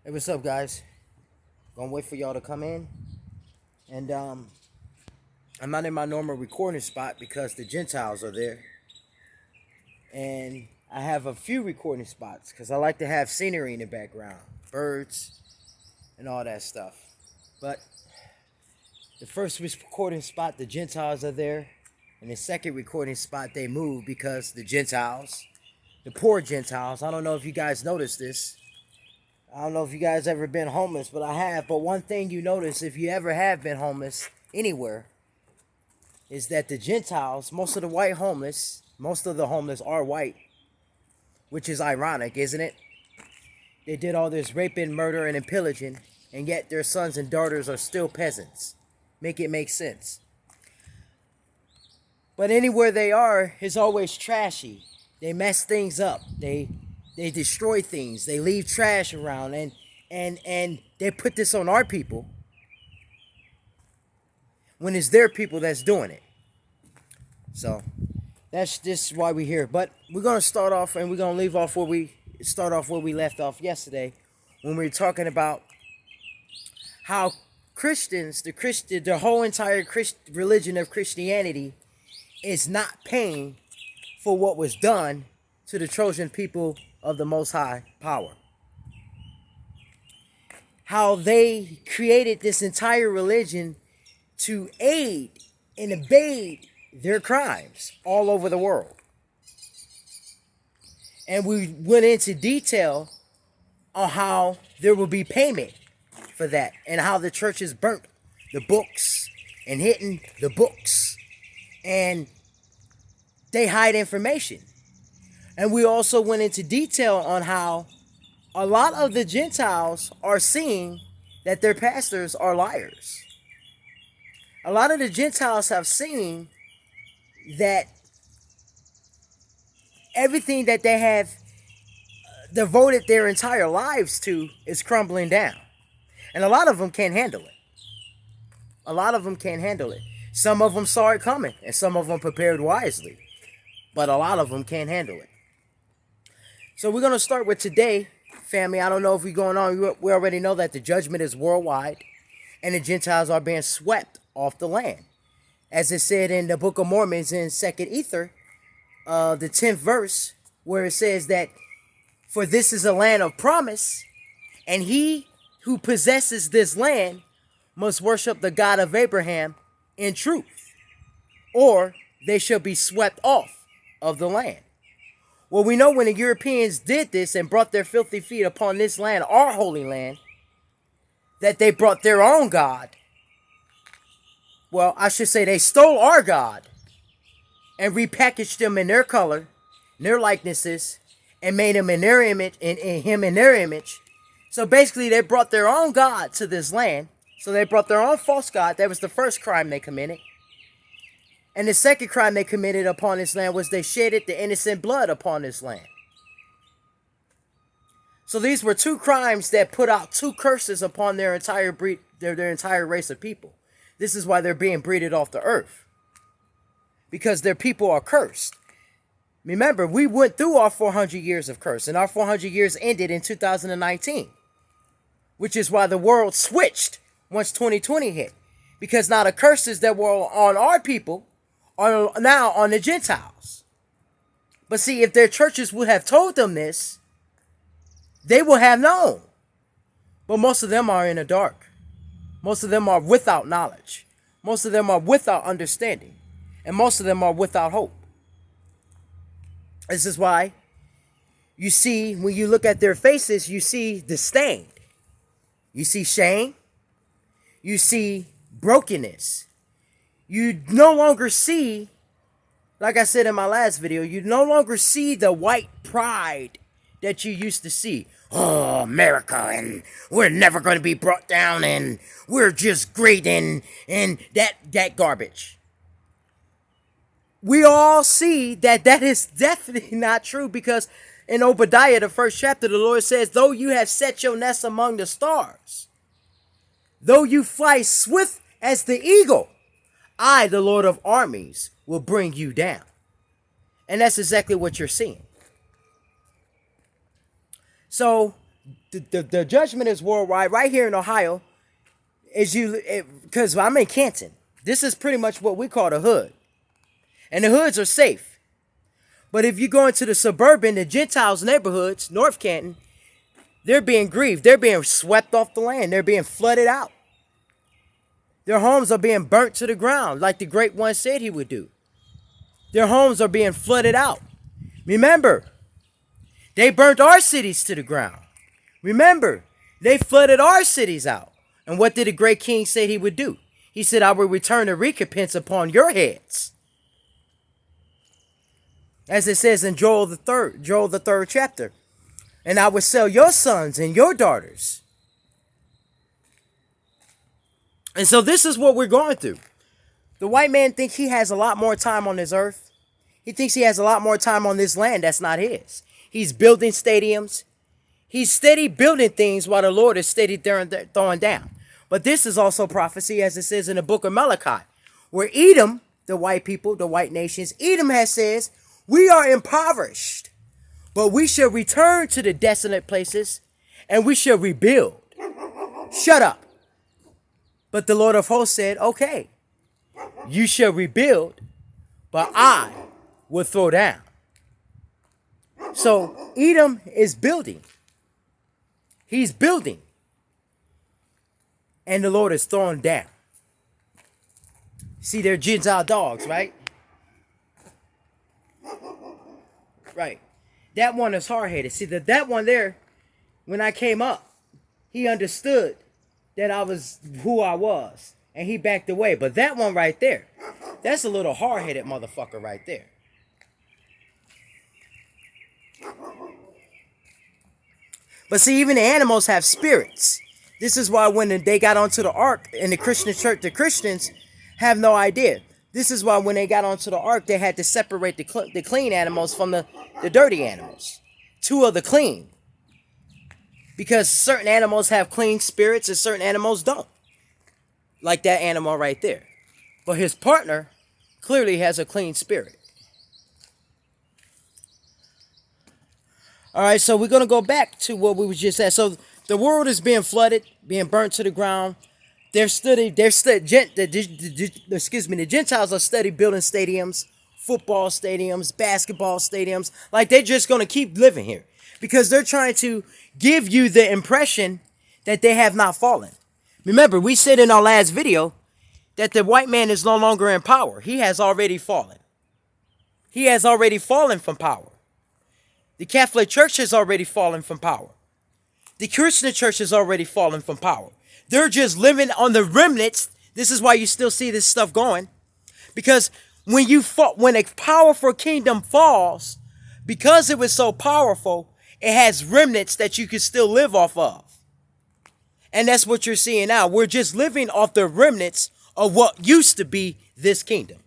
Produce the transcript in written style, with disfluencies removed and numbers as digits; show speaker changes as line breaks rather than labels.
Hey, what's up, guys? Gonna wait for y'all to come in. And I'm not in my normal recording spot because the Gentiles are there. And I have a few recording spots because I like to have scenery in the background, birds, and all that stuff. But the first recording spot, the Gentiles are there. And the second recording spot, they moved because the Gentiles, the poor Gentiles, I don't know if you guys noticed this. I don't know if you guys ever been homeless, but I have. But one thing you notice, if you ever have been homeless anywhere, is that the Gentiles, most of the white homeless, most of the homeless are white, which is ironic, isn't it? They did all this raping, murdering, and pillaging, and yet their sons and daughters are still peasants. Make it make sense. But anywhere they are is always trashy. They mess things up. They destroy things. They leave trash around, and they put this on our people when it's their people that's doing it. So that's just why we're here. But we're gonna start off, and we're gonna leave off where we left off yesterday, when we were talking about how Christians, the whole entire religion of Christianity, is not paying for what was done to the Trojan people of the Most High power. How they created this entire religion to aid and abate their crimes all over the world. And we went into detail on how there will be payment for that, and how the churches burnt the books and hidden the books, and they hide information. And we also went into detail on how a lot of the Gentiles are seeing that their pastors are liars. A lot of the Gentiles have seen that everything that they have devoted their entire lives to is crumbling down. And a lot of them can't handle it. A lot of them can't handle it. Some of them saw it coming, and some of them prepared wisely. But a lot of them can't handle it. So we're going to start with today, family. I don't know if we're going on. We already know that the judgment is worldwide, and the Gentiles are being swept off the land. As it said in the Book of Mormon in 2nd Ether, the 10th verse, where it says that, "For this is a land of promise, and he who possesses this land must worship the God of Abraham in truth, or they shall be swept off of the land." Well, we know when the Europeans did this and brought their filthy feet upon this land, our holy land, that they brought their own God. Well, I should say they stole our God and repackaged them in their color, their likenesses, and made him in their image, in their image. So basically, they brought their own God to this land. So they brought their own false God. That was the first crime they committed. And the second crime they committed upon this land was they shedded the innocent blood upon this land. So these were two crimes that put out two curses upon their entire their entire race of people. This is why they're being breeded off the earth, because their people are cursed. Remember, we went through our 400 years of curse, and our 400 years ended in 2019, which is why the world switched once 2020 hit, because now the curses that were on our people are now on the Gentiles. But see, if their churches would have told them this, they would have known. But most of them are in the dark. Most of them are without knowledge. Most of them are without understanding. And most of them are without hope. This is why you see, when you look at their faces, you see disdain. You see shame. You see brokenness. You no longer see, like I said in my last video, you no longer see the white pride that you used to see. Oh, America, and we're never going to be brought down, and we're just great, and that garbage. We all see that is definitely not true, because in Obadiah, the first chapter, the Lord says, "Though you have set your nest among the stars, though you fly swift as the eagle, I, the Lord of armies, will bring you down." And that's exactly what you're seeing. So The judgment is worldwide. Right here in Ohio, because I'm in Canton. This is pretty much what we call the hood. And the hoods are safe. But if you go into the suburban, the Gentiles neighborhoods, North Canton, they're being grieved. They're being swept off the land. They're being flooded out. Their homes are being burnt to the ground like the great one said he would do. Their homes are being flooded out. Remember, they burnt our cities to the ground. Remember, they flooded our cities out. And what did the great king say he would do? He said, I will return the recompense upon your heads. As it says in Joel the third chapter. And I will sell your sons and your daughters. And so this is what we're going through. The white man thinks he has a lot more time on this earth. He thinks he has a lot more time on this land that's not his. He's building stadiums. He's steady building things while the Lord is steady throwing down. But this is also prophecy, as it says in the book of Malachi, where Edom, the white people, the white nations, Edom has says, we are impoverished, but we shall return to the desolate places, and we shall rebuild. Shut up. But the Lord of hosts said, okay, you shall rebuild, but I will throw down. So Edom is building. He's building. And the Lord is throwing down. See, they're Gentile dogs, right? Right. That one is hard-headed. See, that one there, when I came up, he understood that I was who I was. And he backed away. But that one right there, that's a little hard-headed motherfucker right there. But see, even the animals have spirits. This is why when they got onto the ark in the Christian church, the Christians have no idea. This is why when they got onto the ark, they had to separate the clean animals from the dirty animals. Two of the clean. Because certain animals have clean spirits and certain animals don't. Like that animal right there. But his partner clearly has a clean spirit. All right, so we're going to go back to what we was just at. So the world is being flooded, being burnt to the ground. The Gentiles are steady building stadiums, football stadiums, basketball stadiums. Like they're just going to keep living here because they're trying to give you the impression that they have not fallen. Remember, we said in our last video that the white man is no longer in power. He has already fallen. He has already fallen from power. The Catholic Church has already fallen from power. The Christian Church has already fallen from power. They're just living on the remnants. This is why you still see this stuff going. Because when a powerful kingdom falls, because it was so powerful, it has remnants that you can still live off of. And that's what you're seeing now. We're just living off the remnants of what used to be this kingdom.